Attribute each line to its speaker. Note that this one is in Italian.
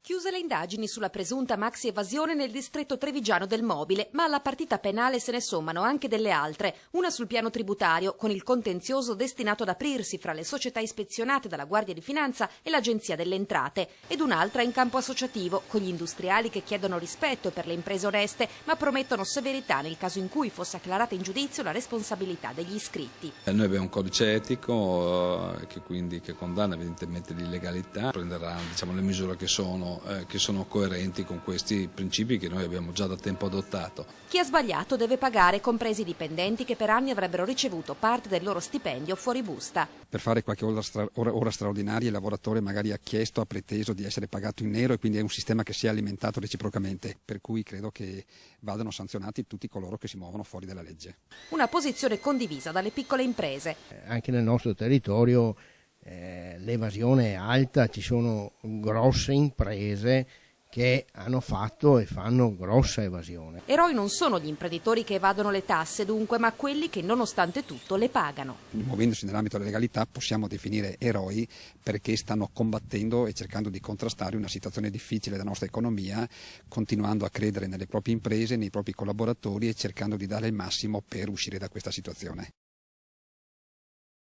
Speaker 1: Chiuse le indagini sulla presunta maxi evasione nel distretto trevigiano del Mobile, ma alla partita penale se ne sommano anche delle altre, una sul piano tributario, con il contenzioso destinato ad aprirsi fra le società ispezionate dalla Guardia di Finanza e l'Agenzia delle Entrate, ed un'altra in campo associativo, con gli industriali che chiedono rispetto per le imprese oneste, ma promettono severità nel caso in cui fosse acclarata in giudizio la responsabilità degli iscritti.
Speaker 2: Noi abbiamo un codice etico che condanna evidentemente l'illegalità, prenderà le misure che sono coerenti con questi principi che noi abbiamo già da tempo adottato.
Speaker 1: Chi ha sbagliato deve pagare, compresi i dipendenti che per anni avrebbero ricevuto parte del loro stipendio fuori busta.
Speaker 3: Per fare qualche ora straordinaria il lavoratore magari ha chiesto, ha preteso di essere pagato in nero e quindi è un sistema che si è alimentato reciprocamente, per cui credo che vadano sanzionati tutti coloro che si muovono fuori dalla legge.
Speaker 1: Una posizione condivisa dalle piccole imprese.
Speaker 4: Anche nel nostro territorio l'evasione è alta, ci sono grosse imprese che hanno fatto e fanno grossa evasione.
Speaker 1: Eroi non sono gli imprenditori che evadono le tasse dunque, ma quelli che nonostante tutto le pagano.
Speaker 3: Muovendosi nell'ambito della legalità possiamo definire eroi perché stanno combattendo e cercando di contrastare una situazione difficile della nostra economia, continuando a credere nelle proprie imprese, nei propri collaboratori e cercando di dare il massimo per uscire da questa situazione.